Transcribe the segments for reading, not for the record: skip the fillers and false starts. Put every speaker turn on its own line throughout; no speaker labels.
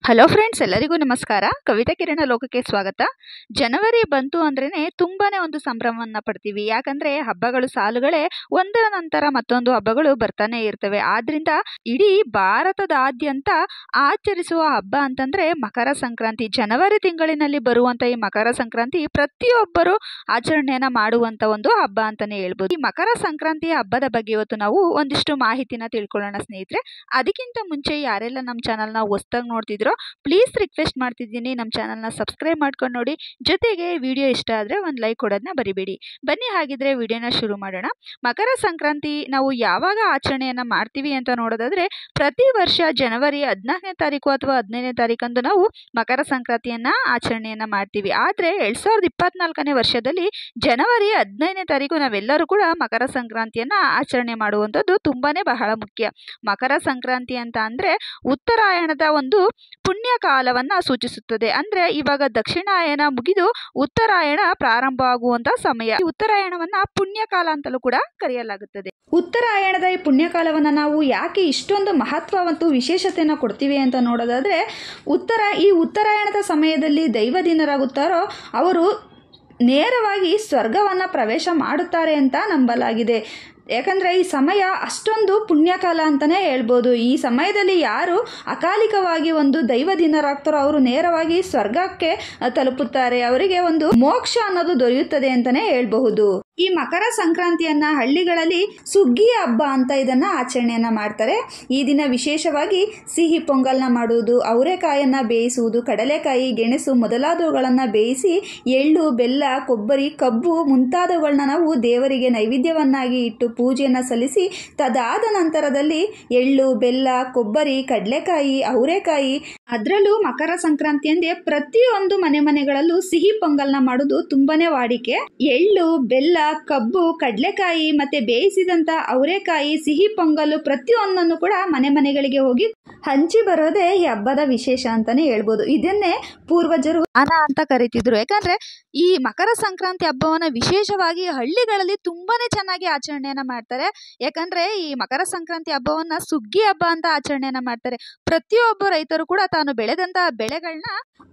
Hello friends, ಎಲ್ಲರಿಗೂ ನಮಸ್ಕಾರ. ಕವಿತಾ ಕಿರಣ ಲೋಕಕ್ಕೆ ಸ್ವಾಗತ. ಜನವರಿ ಬಂತು ಅಂದ್ರೇನೆ ತುಂಬಾನೇ ಒಂದು ಸಂಭ್ರಮವನ್ನ ಪಡ್ತೀವಿ. ಯಾಕಂದ್ರೆ ಹಬ್ಬಗಳು ಸಾಲುಗಳೇ ಒಂದರ ನಂತರ ಮತ್ತೊಂದು ಹಬ್ಬಗಳು ಬರ್ತಾನೆ ಇರ್ತವೆ. ಆದ್ರಿಂದ ಇಡೀ ಭಾರತದಾದ್ಯಂತ ಆಚರಿಸುವ ಹಬ್ಬ ಅಂತಂದ್ರೆ ಮಕರ ಸಂಕ್ರಾಂತಿ. ಜನವರಿ ತಿಂಗಳಿನಲ್ಲಿ ಬರುವಂತ ಈ ಮಕರ ಸಂಕ್ರಾಂತಿ ಪ್ರತಿಯೊಬ್ಬರು ಆಚರಣೆಯನ್ನ ಮಾಡುವಂತ ಒಂದು ಹಬ್ಬ ಅಂತಾನೆ ಹೇಳ್ಬೋದು. ಈ ಮಕರ ಸಂಕ್ರಾಂತಿ ಹಬ್ಬದ ಬಗ್ಗೆ ಇವತ್ತು ನಾವು ಒಂದಿಷ್ಟು ಮಾಹಿತಿನ ತಿಳ್ಕೊಳ್ಳೋಣ ಸ್ನೇಹಿತರೆ. ಅದಕ್ಕಿಂತ ಮುಂಚೆ ಯಾರೆಲ್ಲ ನಮ್ಮ ಚಾನಲ್ನ ಹೊಸದಾಗಿ ನೋಡ್ತಿದ್ರೋ ಪ್ಲೀಸ್ ರಿಕ್ವೆಸ್ಟ್ ಮಾಡ್ತಿದ್ದೀನಿ, ನಮ್ಮ ಚಾನಲ್ನ ಸಬ್ಸ್ಕ್ರೈಬ್ ಮಾಡ್ಕೊಂಡು ನೋಡಿ. ಜೊತೆಗೆ ವಿಡಿಯೋ ಇಷ್ಟ ಆದರೆ ಒಂದು ಲೈಕ್ ಕೊಡೋದನ್ನ ಬರಿಬೇಡಿ. ಬನ್ನಿ ಹಾಗಿದ್ರೆ ವಿಡಿಯೋನ ಶುರು ಮಾಡೋಣ. ಮಕರ ಸಂಕ್ರಾಂತಿ ನಾವು ಯಾವಾಗ ಆಚರಣೆಯನ್ನ ಮಾಡ್ತೀವಿ ಅಂತ ನೋಡೋದಾದ್ರೆ, ಪ್ರತಿ ವರ್ಷ ಜನವರಿ 14ನೇ ತಾರೀಕು ಅಥವಾ 15ನೇ ತಾರೀಕಂದು ನಾವು ಮಕರ ಸಂಕ್ರಾಂತಿಯನ್ನ ಆಚರಣೆಯನ್ನ ಮಾಡ್ತೀವಿ. ಆದರೆ 2024ನೇ ವರ್ಷದಲ್ಲಿ ಜನವರಿ 15ನೇ ತಾರೀಕು ನಾವೆಲ್ಲರೂ ಕೂಡ ಮಕರ ಸಂಕ್ರಾಂತಿಯನ್ನ ಆಚರಣೆ ಮಾಡುವಂಥದ್ದು ತುಂಬಾನೇ ಬಹಳ ಮುಖ್ಯ. ಮಕರ ಸಂಕ್ರಾಂತಿ ಅಂತ ಅಂದ್ರೆ ಉತ್ತರಾಯಣದ ಒಂದು ಪುಣ್ಯ ಕಾಲವನ್ನ ಸೂಚಿಸುತ್ತದೆ. ಅಂದ್ರೆ ಇವಾಗ ದಕ್ಷಿಣಾಯನ ಮುಗಿದು ಉತ್ತರಾಯಣ ಪ್ರಾರಂಭ ಆಗುವಂತ ಸಮಯ. ಈ ಉತ್ತರಾಯಣವನ್ನ ಪುಣ್ಯಕಾಲ ಅಂತಲೂ ಕೂಡ ಕರೆಯಲಾಗುತ್ತದೆ. ಉತ್ತರಾಯಣದ ಈ ಪುಣ್ಯಕಾಲವನ್ನ ನಾವು ಯಾಕೆ ಇಷ್ಟೊಂದು ಮಹತ್ವ ಮತ್ತು ವಿಶೇಷತೆಯನ್ನು ಕೊಡ್ತೀವಿ ಅಂತ ನೋಡೋದಾದ್ರೆ, ಈ ಉತ್ತರಾಯಣದ ಸಮಯದಲ್ಲಿ ದೈವದೀನರಾಗುತ್ತಾರೋ ಅವರು ನೇರವಾಗಿ ಸ್ವರ್ಗವನ್ನ ಪ್ರವೇಶ ಮಾಡುತ್ತಾರೆ ಅಂತ ನಂಬಲಾಗಿದೆ. ಯಾಕಂದರೆ ಈ ಸಮಯ ಅಷ್ಟೊಂದು ಪುಣ್ಯಕಾಲ ಅಂತಲೇ ಹೇಳ್ಬೋದು. ಈ ಸಮಯದಲ್ಲಿ ಯಾರು ಅಕಾಲಿಕವಾಗಿ ಒಂದು ದೈವದೀನರಾಗ್ತಾರೋ ಅವರು ನೇರವಾಗಿ ಸ್ವರ್ಗಕ್ಕೆ ತಲುಪುತ್ತಾರೆ. ಅವರಿಗೆ ಒಂದು ಮೋಕ್ಷ ಅನ್ನೋದು ದೊರೆಯುತ್ತದೆ ಅಂತಲೇ ಹೇಳ್ಬಹುದು. ಈ ಮಕರ ಸಂಕ್ರಾಂತಿಯನ್ನ ಹಳ್ಳಿಗಳಲ್ಲಿ ಸುಗ್ಗಿ ಹಬ್ಬ ಅಂತ ಇದನ್ನ ಆಚರಣೆಯನ್ನ ಮಾಡ್ತಾರೆ. ಈ ದಿನ ವಿಶೇಷವಾಗಿ ಸಿಹಿ ಪೊಂಗಲ್ನ ಮಾಡುವುದು, ಅವರೆಕಾಯನ್ನ ಬೇಯಿಸುವುದು, ಕಡಲೆಕಾಯಿ, ಗೆಣಸು ಮೊದಲಾದವುಗಳನ್ನ ಬೇಯಿಸಿ ಎಳ್ಳು, ಬೆಲ್ಲ, ಕೊಬ್ಬರಿ, ಕಬ್ಬು ಮುಂತಾದವುಗಳನ್ನ ನಾವು ದೇವರಿಗೆ ನೈವೇದ್ಯವನ್ನಾಗಿ ಇಟ್ಟು ಪೂಜೆಯನ್ನು ಸಲ್ಲಿಸಿ, ತದಾದ ನಂತರದಲ್ಲಿ ಎಳ್ಳು, ಬೆಲ್ಲ, ಕೊಬ್ಬರಿ, ಕಡಲೆಕಾಯಿ, ಅವರೆಕಾಯಿ, ಅದರಲ್ಲೂ ಮಕರ ಸಂಕ್ರಾಂತಿ ಅಂದ್ರೆ ಪ್ರತಿಯೊಂದು ಮನೆಗಳಲ್ಲೂ ಸಿಹಿ ಪೊಂಗಲ್ನ ಮಾಡೋದು ತುಂಬಾನೇ ವಾಡಿಕೆ. ಎಳ್ಳು, ಬೆಲ್ಲ, ಕಬ್ಬು, ಕಡಲೆಕಾಯಿ ಮತ್ತೆ ಬೇಯಿಸಿದಂತ ಅವರೆಕಾಯಿ, ಸಿಹಿ ಪೊಂಗಲ್ಲು ಪ್ರತಿಯೊಂದನ್ನು ಕೂಡ ಮನೆಗಳಿಗೆ ಹೋಗಿ ಹಂಚಿ ಬರೋದೇ ಈ ಹಬ್ಬದ ವಿಶೇಷ ಅಂತಾನೆ ಹೇಳ್ಬೋದು. ಇದನ್ನೇ ಪೂರ್ವಜರು ಅನ ಅಂತ ಕರೀತಿದ್ರು. ಯಾಕಂದ್ರೆ ಈ ಮಕರ ಸಂಕ್ರಾಂತಿ ಹಬ್ಬವನ್ನ ವಿಶೇಷವಾಗಿ ಹಳ್ಳಿಗಳಲ್ಲಿ ತುಂಬಾನೇ ಚೆನ್ನಾಗಿ ಆಚರಣೆಯನ್ನ ಮಾಡ್ತಾರೆ. ಯಾಕಂದ್ರೆ ಈ ಮಕರ ಸಂಕ್ರಾಂತಿ ಹಬ್ಬವನ್ನ ಸುಗ್ಗಿ ಹಬ್ಬ ಅಂತ ಆಚರಣೆಯನ್ನ ಮಾಡ್ತಾರೆ. ಪ್ರತಿಯೊಬ್ಬ ರೈತರು ಕೂಡ ತಾನು ಬೆಳೆದಂತಹ ಬೆಳೆಗಳನ್ನ,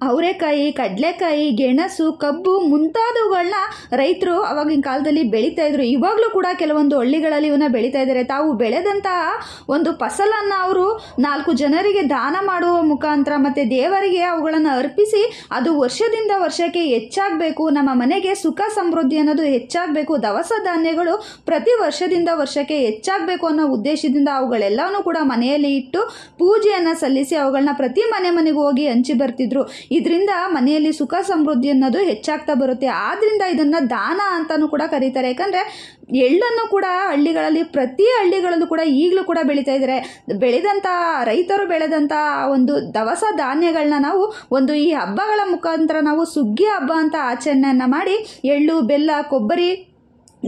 ಅವರೆಕಾಯಿ, ಕಡಲೆಕಾಯಿ, ಗೆಣಸು, ಕಬ್ಬು ಮುಂತಾದವುಗಳನ್ನ ರೈತರು ಅವಾಗಿನ ಕಾಲದಲ್ಲಿ ಬೆಳೀತಾ ಇದ್ರು. ಇವಾಗಲೂ ಕೂಡ ಕೆಲವೊಂದು ಹಳ್ಳಿಗಳಲ್ಲಿ ಇವನ್ನ ಬೆಳೀತಾ ಇದ್ದಾರೆ. ತಾವು ಬೆಳೆದಂತಹ ಒಂದು ಫಸಲನ್ನ ಅವರು 4 ಜನರಿಗೆ ದಾನ ಮಾಡುವ ಮುಖಾಂತರ ಮತ್ತೆ ದೇವರಿಗೆ ಅವುಗಳನ್ನು ಅರ್ಪಿಸಿ ಅದು ವರ್ಷದಿಂದ ವರ್ಷಕ್ಕೆ ಹೆಚ್ಚಾಗಬೇಕು, ನಮ್ಮ ಮನೆಗೆ ಸುಖ ಸಮೃದ್ಧಿ ಅನ್ನೋದು ಹೆಚ್ಚಾಗಬೇಕು, ದವಸ ಧಾನ್ಯಗಳು ಪ್ರತಿ ವರ್ಷದಿಂದ ವರ್ಷಕ್ಕೆ ಹೆಚ್ಚಾಗಬೇಕು ಅನ್ನೋ ಉದ್ದೇಶದಿಂದ ಅವುಗಳೆಲ್ಲವನ್ನೂ ಕೂಡ ಮನೆಯಲ್ಲಿ ಇಟ್ಟು ಪೂಜೆಯನ್ನು ಸಲ್ಲಿಸಿ ಅವುಗಳನ್ನ ಪ್ರತಿ ಮನೆಗೂ ಹೋಗಿ ಹಂಚಿ ಬರ್ತಿದ್ರು. ಇದರಿಂದ ಮನೆಯಲ್ಲಿ ಸುಖ ಸಮೃದ್ಧಿ ಅನ್ನೋದು ಹೆಚ್ಚಾಗ್ತಾ ಬರುತ್ತೆ. ಆದ್ರಿಂದ ಇದನ್ನ ದಾನ ಅಂತಾನೂ ಕೂಡ ಕರೀತಾರೆ. ಯಾಕಂದ್ರೆ ಎಳ್ಳನ್ನು ಕೂಡ ಹಳ್ಳಿಗಳಲ್ಲಿ ಪ್ರತಿ ಹಳ್ಳಿಗಳಲ್ಲೂ ಕೂಡ ಈಗಲೂ ಕೂಡ ಬೆಳೀತಾ ಇದ್ದಾರೆ. ಬೆಳೆದಂಥ ರೈತರು ಬೆಳೆದಂಥ ಒಂದು ದವಸ ಧಾನ್ಯಗಳನ್ನ ನಾವು ಒಂದು ಈ ಹಬ್ಬಗಳ ಮುಖಾಂತರ ನಾವು ಸುಗ್ಗಿ ಹಬ್ಬ ಅಂತ ಆಚರಣೆಯನ್ನು ಮಾಡಿ ಎಳ್ಳು, ಬೆಲ್ಲ, ಕೊಬ್ಬರಿ,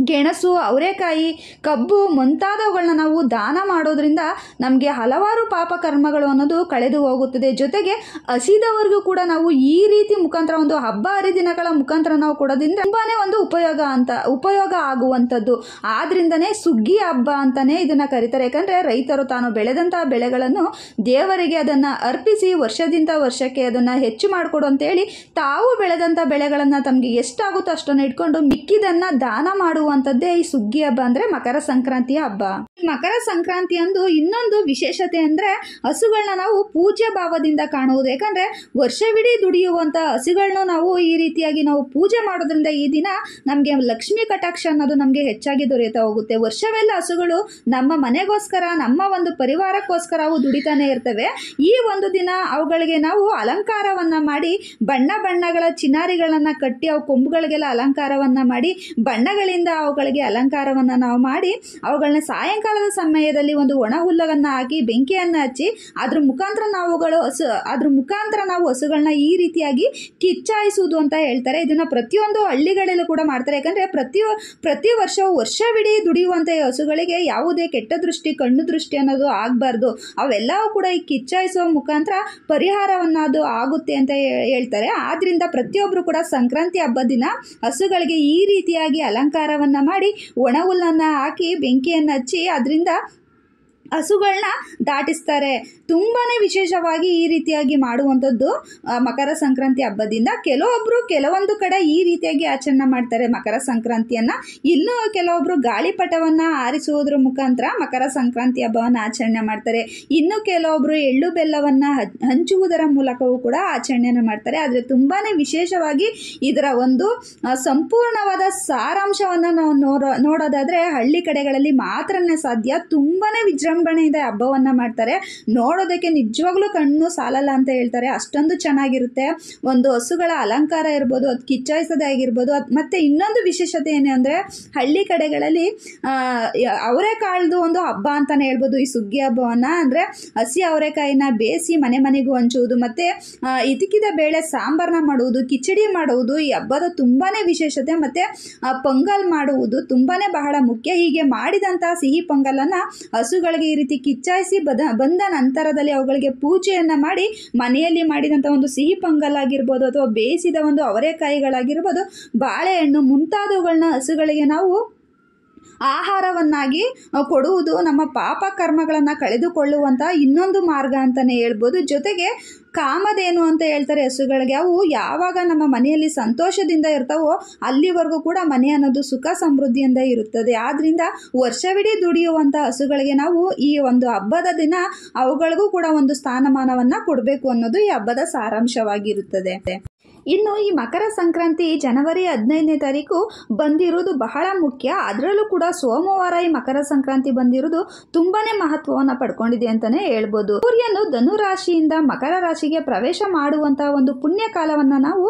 ಗೆಣಸು, ಅವರೆಕಾಯಿ, ಕಬ್ಬು ಮುಂತಾದವುಗಳನ್ನ ನಾವು ದಾನ ಮಾಡೋದ್ರಿಂದ ನಮಗೆ ಹಲವಾರು ಪಾಪ ಕರ್ಮಗಳು ಅನ್ನೋದು ಕಳೆದು ಹೋಗುತ್ತದೆ. ಜೊತೆಗೆ ಹಸಿದವರಿಗೂ ಕೂಡ ನಾವು ಈ ರೀತಿ ಮುಖಾಂತರ ಒಂದು ಹಬ್ಬ ಹರಿದಿನಗಳ ಮುಖಾಂತರ ನಾವು ಕೊಡೋದ್ರಿಂದ ತುಂಬಾನೇ ಒಂದು ಉಪಯೋಗ ಆಗುವಂಥದ್ದು. ಆದ್ರಿಂದನೇ ಸುಗ್ಗಿ ಹಬ್ಬ ಅಂತಾನೆ ಇದನ್ನ ಕರೀತಾರೆ. ಯಾಕಂದ್ರೆ ರೈತರು ತಾನು ಬೆಳೆದಂತಹ ಬೆಳೆಗಳನ್ನು ದೇವರಿಗೆ ಅದನ್ನ ಅರ್ಪಿಸಿ ವರ್ಷದಿಂದ ವರ್ಷಕ್ಕೆ ಅದನ್ನ ಹೆಚ್ಚು ಮಾಡಿಕೊಡು ಅಂತ ಹೇಳಿ ತಾವು ಬೆಳೆದಂತ ಬೆಳೆಗಳನ್ನ ತಮಗೆ ಎಷ್ಟಾಗುತ್ತೋ ಅಷ್ಟನ್ನು ಇಟ್ಕೊಂಡು ಮಿಕ್ಕಿದನ್ನ ದಾನ ಮಾಡುವಂಥದ್ದೇ ಈ ಸುಗ್ಗಿ ಹಬ್ಬ ಅಂದ್ರೆ ಮಕರ ಸಂಕ್ರಾಂತಿಯ ಹಬ್ಬ. ಮಕರ ಸಂಕ್ರಾಂತಿ ಅಂದು ಇನ್ನೊಂದು ವಿಶೇಷತೆ ಅಂದ್ರೆ ಹಸುಗಳನ್ನ ನಾವು ಪೂಜ್ಯ ಭಾವದಿಂದ ಕಾಣುವುದು. ಯಾಕಂದ್ರೆ ವರ್ಷವಿಡೀ ದುಡಿಯುವಂತ ಹಸುಗಳನ್ನ ನಾವು ಈ ರೀತಿಯಾಗಿ ನಾವು ಪೂಜೆ ಮಾಡೋದ್ರಿಂದ ಈ ದಿನ ನಮ್ಗೆ ಲಕ್ಷ್ಮೀ ಕಟಾಕ್ಷ ಅನ್ನೋದು ನಮ್ಗೆ ಹೆಚ್ಚಾಗಿ ದೊರೆಯುತ್ತಾ ಹೋಗುತ್ತೆ. ವರ್ಷವೆಲ್ಲ ಹಸುಗಳು ನಮ್ಮ ಮನೆಗೋಸ್ಕರ, ನಮ್ಮ ಒಂದು ಪರಿವಾರಕ್ಕೋಸ್ಕರ ಅವು ದುಡಿತಾನೆ ಇರ್ತವೆ. ಈ ಒಂದು ದಿನ ಅವುಗಳಿಗೆ ನಾವು ಅಲಂಕಾರವನ್ನ ಮಾಡಿ ಬಣ್ಣಗಳ ಚಿನ್ನಾರಿಗಳನ್ನ ಕಟ್ಟಿ ಅವು ಕೊಂಬುಗಳಿಗೆಲ್ಲ ಅಲಂಕಾರವನ್ನ ಮಾಡಿ ಬಣ್ಣಗಳಿಂದ ಅವುಗಳಿಗೆ ಅಲಂಕಾರವನ್ನ ನಾವು ಮಾಡಿ ಅವುಗಳನ್ನ ಸಾಯಂಕಾಲದ ಸಮಯದಲ್ಲಿ ಒಂದು ಒಣ ಹುಲ್ಲವನ್ನ ಹಾಕಿ ಬೆಂಕಿಯನ್ನ ಹಚ್ಚಿ ಅದ್ರ ಮುಖಾಂತರ ನಾವು ಹಸುಗಳನ್ನ ಈ ರೀತಿಯಾಗಿ ಕಿಚ್ಚಾಯಿಸುವುದು ಅಂತ ಹೇಳ್ತಾರೆ. ಇದನ್ನ ಪ್ರತಿಯೊಂದು ಹಳ್ಳಿಗಳಲ್ಲೂ ಕೂಡ ಮಾಡ್ತಾರೆ. ಯಾಕಂದ್ರೆ ಪ್ರತಿ ವರ್ಷವಿಡೀ ದುಡಿಯುವಂತ ಹಸುಗಳಿಗೆ ಯಾವುದೇ ಕೆಟ್ಟ ದೃಷ್ಟಿ, ಕಣ್ಣು ದೃಷ್ಟಿ ಅನ್ನೋದು ಆಗಬಾರ್ದು. ಅವೆಲ್ಲವೂ ಕೂಡ ಈ ಕಿಚ್ಚಾಯಿಸುವ ಮುಖಾಂತರ ಪರಿಹಾರವನ್ನ ಅದು ಆಗುತ್ತೆ ಅಂತ ಹೇಳ್ತಾರೆ. ಆದ್ರಿಂದ ಪ್ರತಿಯೊಬ್ರು ಕೂಡ ಸಂಕ್ರಾಂತಿ ಹಬ್ಬದ ದಿನ ಹಸುಗಳಿಗೆ ಈ ರೀತಿಯಾಗಿ ಅಲಂಕಾರವನ್ನ ಮಾಡಿ ಒಣ ಹುಲ್ಲನ್ನ ಹಾಕಿ ಬೆಂಕಿಯನ್ನು ಹಚ್ಚಿ ಅದರಿಂದ ಹಸುಗಳನ್ನ ದಾಟಿಸ್ತಾರೆ. ತುಂಬಾನೇ ವಿಶೇಷವಾಗಿ ಈ ರೀತಿಯಾಗಿ ಮಾಡುವಂಥದ್ದು ಮಕರ ಸಂಕ್ರಾಂತಿ ಹಬ್ಬದಿಂದ. ಕೆಲವೊಂದು ಕಡೆ ಈ ರೀತಿಯಾಗಿ ಆಚರಣೆ ಮಾಡ್ತಾರೆ ಮಕರ ಸಂಕ್ರಾಂತಿಯನ್ನ. ಇನ್ನು ಕೆಲವೊಬ್ರು ಗಾಳಿಪಟವನ್ನ ಹಾರಿಸುವುದರ ಮುಖಾಂತರ ಮಕರ ಸಂಕ್ರಾಂತಿ ಹಬ್ಬವನ್ನ ಆಚರಣೆ ಮಾಡ್ತಾರೆ. ಇನ್ನು ಕೆಲವೊಬ್ರು ಎಳ್ಳು ಬೆಲ್ಲವನ್ನ ಹಂಚುವುದರ ಮೂಲಕವೂ ಕೂಡ ಆಚರಣೆಯನ್ನು ಮಾಡ್ತಾರೆ. ಆದರೆ ತುಂಬಾನೇ ವಿಶೇಷವಾಗಿ ಇದರ ಒಂದು ಸಂಪೂರ್ಣವಾದ ಸಾರಾಂಶವನ್ನ ನಾವು ನೋಡೋದಾದ್ರೆ ಹಳ್ಳಿ ಕಡೆಗಳಲ್ಲಿ ಮಾತ್ರನೇ ಸಾಧ್ಯ. ತುಂಬಾನೇ ವಿಜೃಂಭಣೆಯಿಂದ ಹಬ್ಬವನ್ನ ಮಾಡ್ತಾರೆ. ನೋಡೋದಕ್ಕೆ ನಿಜವಾಗ್ಲೂ ಕಣ್ಣು ಸಾಲಲ್ಲ ಅಂತ ಹೇಳ್ತಾರೆ, ಅಷ್ಟೊಂದು ಚೆನ್ನಾಗಿರುತ್ತೆ. ಒಂದು ಹಸುಗಳ ಅಲಂಕಾರ ಇರ್ಬೋದು, ಅದು ಕಿಚ್ಚಾಯಿಸೋದಾಗಿರ್ಬೋದು. ಮತ್ತೆ ಇನ್ನೊಂದು ವಿಶೇಷತೆ ಏನು ಅಂದ್ರೆ ಹಳ್ಳಿ ಕಡೆಗಳಲ್ಲಿ ಅವರೆಕಾಳ್ದು ಒಂದು ಹಬ್ಬ ಅಂತಾನೆ ಹೇಳ್ಬೋದು ಈ ಸುಗ್ಗಿ ಹಬ್ಬವನ್ನ. ಅಂದ್ರೆ ಹಸಿ ಅವರೆಕಾಯಿನ ಬೇಯಿಸಿ ಮನೆ ಮನೆಗೂ ಹಂಚುವುದು, ಮತ್ತೆ ಇತಿಕಿದ ಬೇಳೆ ಸಾಂಬಾರ್ನ ಮಾಡುವುದು, ಕಿಚಡಿ ಮಾಡುವುದು ಈ ಹಬ್ಬದ ತುಂಬಾನೇ ವಿಶೇಷತೆ. ಮತ್ತೆ ಪೊಂಗಲ್ ಮಾಡುವುದು ತುಂಬಾನೇ ಬಹಳ ಮುಖ್ಯ. ಹೀಗೆ ಮಾಡಿದಂತಹ ಸಿಹಿ ಪೊಂಗಲನ್ನ ಹಸುಗಳಿಗೆ ಈ ರೀತಿ ಕಿಚ್ಚಾಯಿಸಿ ಬಂದ ನಂತರದಲ್ಲಿ ಅವುಗಳಿಗೆ ಪೂಜೆಯನ್ನ ಮಾಡಿ ಮನೆಯಲ್ಲಿ ಮಾಡಿದಂಥ ಒಂದು ಸಿಹಿ ಪೊಂಗಲ್ ಆಗಿರ್ಬೋದು ಅಥವಾ ಬೇಯಿಸಿದ ಒಂದು ಅವರೆಕಾಯಿಗಳಾಗಿರ್ಬೋದು, ಬಾಳೆಹಣ್ಣು ಮುಂತಾದವುಗಳನ್ನ ಹಸುಗಳಿಗೆ ನಾವು ಆಹಾರವನ್ನಾಗಿ ಕೊಡುವುದು ನಮ್ಮ ಪಾಪ ಕರ್ಮಗಳನ್ನು ಕಳೆದುಕೊಳ್ಳುವಂಥ ಇನ್ನೊಂದು ಮಾರ್ಗ ಅಂತಲೇ ಹೇಳ್ಬೋದು. ಜೊತೆಗೆ ಕಾಮಧೇನು ಅಂತ ಹೇಳ್ತಾರೆ ಹಸುಗಳಿಗೆ. ಅವು ಯಾವಾಗ ನಮ್ಮ ಮನೆಯಲ್ಲಿ ಸಂತೋಷದಿಂದ ಇರ್ತಾವೋ ಅಲ್ಲಿವರೆಗೂ ಕೂಡ ಮನೆ ಅನ್ನೋದು ಸುಖ ಸಮೃದ್ಧಿಯಿಂದ ಇರುತ್ತದೆ. ಆದ್ರಿಂದ ವರ್ಷವಿಡೀ ದುಡಿಯುವಂಥ ಹಸುಗಳಿಗೆ ನಾವು ಈ ಒಂದು ಹಬ್ಬದ ದಿನ ಅವುಗಳಿಗೂ ಕೂಡ ಒಂದು ಸ್ಥಾನಮಾನವನ್ನು ಕೊಡಬೇಕು ಅನ್ನೋದು ಈ ಹಬ್ಬದ ಸಾರಾಂಶವಾಗಿರುತ್ತದೆ. ಇನ್ನು ಈ ಮಕರ ಸಂಕ್ರಾಂತಿ ಜನವರಿ 15ನೇ ತಾರೀಕು ಬಂದಿರುವುದು ಬಹಳ ಮುಖ್ಯ. ಅದರಲ್ಲೂ ಕೂಡ ಸೋಮವಾರ ಈ ಮಕರ ಸಂಕ್ರಾಂತಿ ಬಂದಿರುವುದು ತುಂಬಾನೇ ಮಹತ್ವವನ್ನು ಪಡ್ಕೊಂಡಿದೆ ಅಂತಾನೆ ಹೇಳ್ಬೋದು. ಸೂರ್ಯನು ಧನು ರಾಶಿಯಿಂದ ಮಕರ ರಾಶಿಗೆ ಪ್ರವೇಶ ಮಾಡುವಂತಹ ಒಂದು ಪುಣ್ಯ ಕಾಲವನ್ನ ನಾವು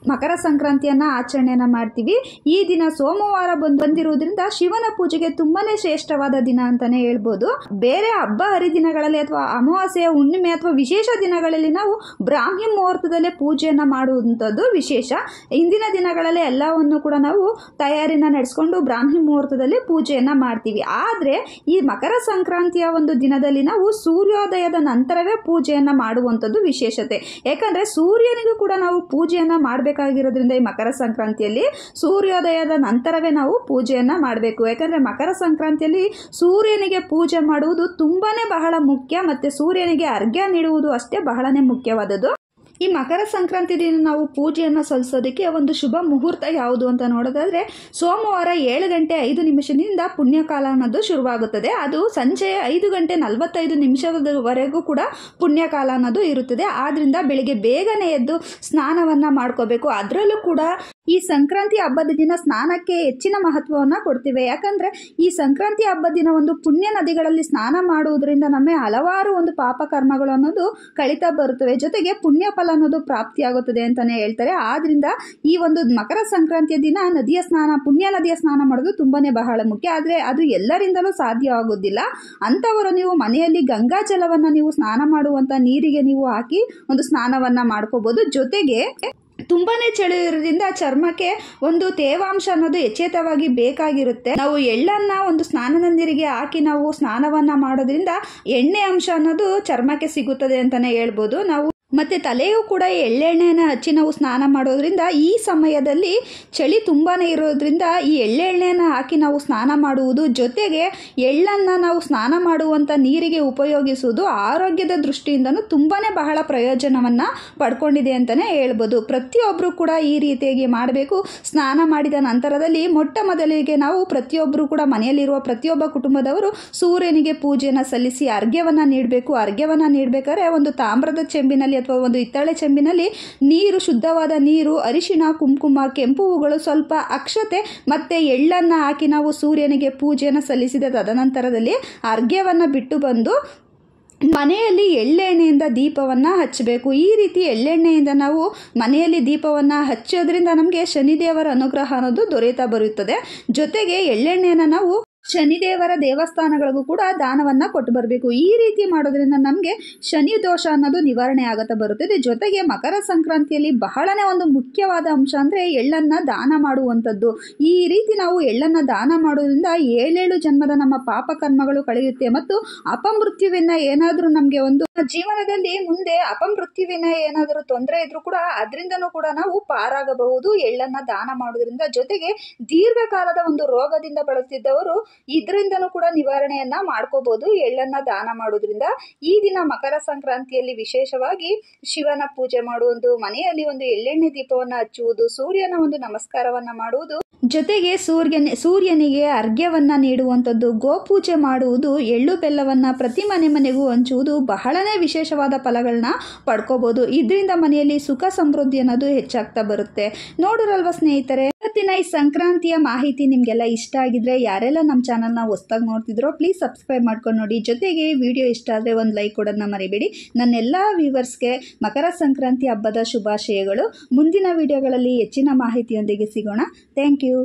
ಮಕರ ಸಂಕ್ರಾಂತಿಯನ್ನ ಆಚರಣೆಯನ್ನ ಮಾಡ್ತೀವಿ. ಈ ದಿನ ಸೋಮವಾರ ಬಂದಿರುವುದರಿಂದ ಶಿವನ ಪೂಜೆಗೆ ತುಂಬಾನೇ ಶ್ರೇಷ್ಠವಾದ ದಿನ ಅಂತಾನೆ ಹೇಳ್ಬೋದು. ಬೇರೆ ಹಬ್ಬ ಹರಿದಿನಗಳಲ್ಲಿ ಅಥವಾ ಅಮಾವಾಸ್ಯೆ, ಹುಣ್ಣಿಮೆ ಅಥವಾ ವಿಶೇಷ ದಿನಗಳಲ್ಲಿ ನಾವು ಬ್ರಾಹ್ಮಿ ಮುಹೂರ್ತದಲ್ಲೇ ಪೂಜೆಯನ್ನ ಮಾಡುವಂಥದ್ದು ವಿಶೇಷ. ಇಂದಿನ ದಿನಗಳಲ್ಲಿ ಎಲ್ಲವನ್ನು ಕೂಡ ನಾವು ತಯಾರಿನ ನಡೆಸ್ಕೊಂಡು ಬ್ರಾಹ್ಮಿ ಮುಹೂರ್ತದಲ್ಲಿ ಪೂಜೆಯನ್ನ ಮಾಡ್ತೀವಿ. ಆದ್ರೆ ಈ ಮಕರ ಸಂಕ್ರಾಂತಿಯ ಒಂದು ದಿನದಲ್ಲಿ ನಾವು ಸೂರ್ಯೋದಯದ ನಂತರವೇ ಪೂಜೆಯನ್ನ ಮಾಡುವಂಥದ್ದು ವಿಶೇಷತೆ. ಯಾಕಂದ್ರೆ ಸೂರ್ಯನಿಗೂ ಕೂಡ ನಾವು ಪೂಜೆಯನ್ನ ಮಾಡಬೇಕಾಗಿರೋದ್ರಿಂದ ಈ ಮಕರ ಸಂಕ್ರಾಂತಿಯಲ್ಲಿ ಸೂರ್ಯೋದಯದ ನಂತರವೇ ನಾವು ಪೂಜೆಯನ್ನ ಮಾಡಬೇಕು. ಯಾಕಂದ್ರೆ ಮಕರ ಸಂಕ್ರಾಂತಿಯಲ್ಲಿ ಸೂರ್ಯನಿಗೆ ಪೂಜೆ ಮಾಡುವುದು ತುಂಬಾನೇ ಬಹಳ ಮುಖ್ಯ. ಮತ್ತೆ ಸೂರ್ಯನಿಗೆ ಅರ್ಘ್ಯ ನೀಡುವುದು ಅಷ್ಟೇ ಬಹಳನೇ ಮುಖ್ಯವಾದದ್ದು. ಈ ಮಕರ ಸಂಕ್ರಾಂತಿ ದಿನ ನಾವು ಪೂಜೆಯನ್ನು ಸಲ್ಲಿಸೋದಕ್ಕೆ ಒಂದು ಶುಭ ಮುಹೂರ್ತ ಯಾವುದು ಅಂತ ನೋಡೋದಾದ್ರೆ ಸೋಮವಾರ 7:05 ಪುಣ್ಯಕಾಲ ಅನ್ನೋದು ಶುರುವಾಗುತ್ತದೆ. ಅದು ಸಂಜೆ 5:45 ಕೂಡ ಪುಣ್ಯಕಾಲ ಅನ್ನೋದು ಇರುತ್ತದೆ. ಆದ್ರಿಂದ ಬೆಳಿಗ್ಗೆ ಬೇಗನೆ ಎದ್ದು ಸ್ನಾನವನ್ನ ಮಾಡ್ಕೋಬೇಕು. ಅದರಲ್ಲೂ ಕೂಡ ಈ ಸಂಕ್ರಾಂತಿ ಹಬ್ಬದ ದಿನ ಸ್ನಾನಕ್ಕೆ ಹೆಚ್ಚಿನ ಮಹತ್ವವನ್ನು ಕೊಡ್ತೀವಿ. ಯಾಕಂದ್ರೆ ಈ ಸಂಕ್ರಾಂತಿ ಹಬ್ಬದ ದಿನ ಒಂದು ಪುಣ್ಯ ನದಿಗಳಲ್ಲಿ ಸ್ನಾನ ಮಾಡುವುದರಿಂದ ನಮಗೆ ಹಲವಾರು ಒಂದು ಪಾಪ ಕರ್ಮಗಳು ಅನ್ನೋದು ಕಳೀತಾ ಬರುತ್ತವೆ. ಜೊತೆಗೆ ಪುಣ್ಯ ಫಲ ಅನ್ನೋದು ಪ್ರಾಪ್ತಿಯಾಗುತ್ತದೆ ಅಂತಾನೆ ಹೇಳ್ತಾರೆ. ಆದ್ರಿಂದ ಈ ಒಂದು ಮಕರ ಸಂಕ್ರಾಂತಿಯ ದಿನ ಪುಣ್ಯ ನದಿಯ ಸ್ನಾನ ಮಾಡೋದು ತುಂಬಾನೇ ಬಹಳ ಮುಖ್ಯ. ಆದ್ರೆ ಅದು ಎಲ್ಲರಿಂದಲೂ ಸಾಧ್ಯವಾಗುವುದಿಲ್ಲ. ಅಂತವರು ನೀವು ಮನೆಯಲ್ಲಿ ಗಂಗಾ ಜಲವನ್ನ ನೀವು ಸ್ನಾನ ಮಾಡುವಂತ ನೀರಿಗೆ ನೀವು ಹಾಕಿ ಒಂದು ಸ್ನಾನವನ್ನ ಮಾಡ್ಕೋಬಹುದು. ಜೊತೆಗೆ ತುಂಬಾನೇ ಚಳಿ ಇರೋದ್ರಿಂದ ಚರ್ಮಕ್ಕೆ ಒಂದು ತೇವಾಂಶ ಅನ್ನೋದು ಎಚ್ಚೆತವಾಗಿ ಬೇಕಾಗಿರುತ್ತೆ. ನಾವು ಎಳ್ಳನ್ನ ಒಂದು ಸ್ನಾನದ ನೀರಿಗೆ ಹಾಕಿ ನಾವು ಸ್ನಾನವನ್ನ ಮಾಡೋದ್ರಿಂದ ಎಣ್ಣೆ ಅಂಶ ಅನ್ನೋದು ಚರ್ಮಕ್ಕೆ ಸಿಗುತ್ತದೆ ಅಂತಾನೆ ಹೇಳ್ಬೋದು. ನಾವು ಮತ್ತೆ ತಲೆಯೂ ಕೂಡ ಎಳ್ಳೆಣ್ಣೆನ ಹಚ್ಚಿ ನಾವು ಸ್ನಾನ ಮಾಡೋದ್ರಿಂದ ಈ ಸಮಯದಲ್ಲಿ ಚಳಿ ತುಂಬಾನೇ ಇರೋದ್ರಿಂದ ಈ ಎಳ್ಳೆಣ್ಣೆನ ಹಾಕಿ ನಾವು ಸ್ನಾನ ಮಾಡುವುದು, ಜೊತೆಗೆ ಎಳ್ಳನ್ನು ನಾವು ಸ್ನಾನ ಮಾಡುವಂಥ ನೀರಿಗೆ ಉಪಯೋಗಿಸುವುದು ಆರೋಗ್ಯದ ದೃಷ್ಟಿಯಿಂದನೂ ತುಂಬಾನೇ ಬಹಳ ಪ್ರಯೋಜನವನ್ನು ಪಡ್ಕೊಂಡಿದೆ ಅಂತಲೇ ಹೇಳ್ಬೋದು. ಪ್ರತಿಯೊಬ್ಬರು ಕೂಡ ಈ ರೀತಿಯಾಗಿ ಮಾಡಬೇಕು. ಸ್ನಾನ ಮಾಡಿದ ನಂತರದಲ್ಲಿ ಮೊಟ್ಟ ಮೊದಲಿಗೆ ನಾವು ಪ್ರತಿಯೊಬ್ಬರು ಕೂಡ ಮನೆಯಲ್ಲಿರುವ ಪ್ರತಿಯೊಬ್ಬ ಕುಟುಂಬದವರು ಸೂರ್ಯನಿಗೆ ಪೂಜೆಯನ್ನು ಸಲ್ಲಿಸಿ ಅರ್ಘ್ಯವನ್ನು ನೀಡಬೇಕು. ಅರ್ಘ್ಯವನ್ನು ನೀಡಬೇಕಾದ್ರೆ ಒಂದು ತಾಮ್ರದ ಚೆಂಬಿನಲ್ಲಿ ಅಥವಾ ಒಂದು ಹಿತ್ತಾಳೆ ಚೆಂಬಿನಲ್ಲಿ ನೀರು, ಶುದ್ಧವಾದ ನೀರು, ಅರಿಶಿಣ, ಕುಂಕುಮ, ಕೆಂಪು ಹೂಗಳು, ಸ್ವಲ್ಪ ಅಕ್ಷತೆ ಮತ್ತೆ ಎಳ್ಳನ್ನು ಹಾಕಿ ನಾವು ಸೂರ್ಯನಿಗೆ ಪೂಜೆಯನ್ನು ಸಲ್ಲಿಸಿದ ತದನಂತರದಲ್ಲಿ ಅರ್ಘ್ಯವನ್ನು ಬಿಟ್ಟು ಬಂದು ಮನೆಯಲ್ಲಿ ಎಳ್ಳೆಣ್ಣೆಯಿಂದ ದೀಪವನ್ನು ಹಚ್ಚಬೇಕು. ಈ ರೀತಿ ಎಳ್ಳೆಣ್ಣೆಯಿಂದ ನಾವು ಮನೆಯಲ್ಲಿ ದೀಪವನ್ನು ಹಚ್ಚೋದ್ರಿಂದ ನಮಗೆ ಶನಿದೇವರ ಅನುಗ್ರಹ ಅನ್ನೋದು ದೊರೆಯುತ್ತಾ ಬರುತ್ತದೆ. ಜೊತೆಗೆ ಎಳ್ಳೆಣ್ಣೆಯನ್ನು ನಾವು ಶನಿದೇವರ ದೇವಸ್ಥಾನಗಳಿಗೂ ಕೂಡ ದಾನವನ್ನು ಕೊಟ್ಟು ಬರಬೇಕು. ಈ ರೀತಿ ಮಾಡೋದ್ರಿಂದ ನಮಗೆ ಶನಿ ದೋಷ ಅನ್ನೋದು ನಿವಾರಣೆ ಆಗುತ್ತಾ ಬರುತ್ತದೆ. ಜೊತೆಗೆ ಮಕರ ಸಂಕ್ರಾಂತಿಯಲ್ಲಿ ಬಹಳನೇ ಒಂದು ಮುಖ್ಯವಾದ ಅಂಶ ಅಂದರೆ ಎಳ್ಳನ್ನು ದಾನ ಮಾಡುವಂಥದ್ದು. ಈ ರೀತಿ ನಾವು ಎಳ್ಳನ್ನು ದಾನ ಮಾಡೋದ್ರಿಂದ 7 ಜನ್ಮದ ನಮ್ಮ ಪಾಪ ಕರ್ಮಗಳು ಕಳೆಯುತ್ತೆ ಮತ್ತು ಅಪಮೃತ್ಯುವಿನ ಏನಾದರೂ ನಮಗೆ ಒಂದು ಜೀವನದಲ್ಲಿ ಮುಂದೆ ಅಪಮೃತ್ಯುವಿನ ಏನಾದರೂ ತೊಂದರೆ ಇದ್ರೂ ಕೂಡ ಅದರಿಂದನೂ ಕೂಡ ನಾವು ಪಾರಾಗಬಹುದು ಎಳ್ಳನ್ನು ದಾನ ಮಾಡೋದ್ರಿಂದ. ಜೊತೆಗೆ ದೀರ್ಘಕಾಲದ ಒಂದು ರೋಗದಿಂದ ಬಳಲ್ತಿದ್ದವರು ಇದರಿಂದನೂ ಕೂಡ ನಿವಾರಣೆಯನ್ನ ಮಾಡ್ಕೋಬಹುದು ಎಳ್ಳನ್ನ ದಾನ ಮಾಡೋದ್ರಿಂದ. ಈ ದಿನ ಮಕರ ಸಂಕ್ರಾಂತಿಯಲ್ಲಿ ವಿಶೇಷವಾಗಿ ಶಿವನ ಪೂಜೆ ಮಾಡುವುದು, ಮನೆಯಲ್ಲಿ ಒಂದು ಎಳ್ಳೆಣ್ಣೆ ದೀಪವನ್ನ ಹಚ್ಚುವುದು, ಸೂರ್ಯನ ಒಂದು ನಮಸ್ಕಾರವನ್ನ ಮಾಡುವುದು, ಜೊತೆಗೆ ಸೂರ್ಯನಿಗೆ ಅರ್ಘ್ಯವನ್ನ ನೀಡುವಂಥದ್ದು, ಗೋಪೂಜೆ ಮಾಡುವುದು, ಎಳ್ಳು ಬೆಲ್ಲವನ್ನ ಪ್ರತಿ ಮನೆಗೂ ಹಂಚುವುದು ಬಹಳನೇ ವಿಶೇಷವಾದ ಫಲಗಳನ್ನ ಪಡ್ಕೋಬಹುದು. ಇದರಿಂದ ಮನೆಯಲ್ಲಿ ಸುಖ ಸಮೃದ್ಧಿ ಅನ್ನೋದು ಹೆಚ್ಚಾಗ್ತಾ ಬರುತ್ತೆ. ನೋಡಿರಲ್ವಾ ಸ್ನೇಹಿತರೆ, ಇವತ್ತಿನ ಈ ಸಂಕ್ರಾಂತಿಯ ಮಾಹಿತಿ ನಿಮಗೆಲ್ಲ ಇಷ್ಟ ಆಗಿದ್ರೆ ಯಾರೆಲ್ಲ ನಮ್ಮ ಚಾನಲ್ನ ಹೊಸದಾಗಿ ನೋಡ್ತಿದ್ರೋ ಪ್ಲೀಸ್ ಸಬ್ಸ್ಕ್ರೈಬ್ ಮಾಡ್ಕೊಂಡು ನೋಡಿ. ಜೊತೆಗೆ ವಿಡಿಯೋ ಇಷ್ಟ ಆದರೆ ಒಂದು ಲೈಕ್ ಕೊಡೋದನ್ನ ಮರಿಬೇಡಿ. ನನ್ನೆಲ್ಲ ವ್ಯೂವರ್ಸ್ಗೆ ಮಕರ ಸಂಕ್ರಾಂತಿ ಹಬ್ಬದ ಶುಭಾಶಯಗಳು. ಮುಂದಿನ ವಿಡಿಯೋಗಳಲ್ಲಿ ಹೆಚ್ಚಿನ ಮಾಹಿತಿಯೊಂದಿಗೆ ಸಿಗೋಣ. Thank you.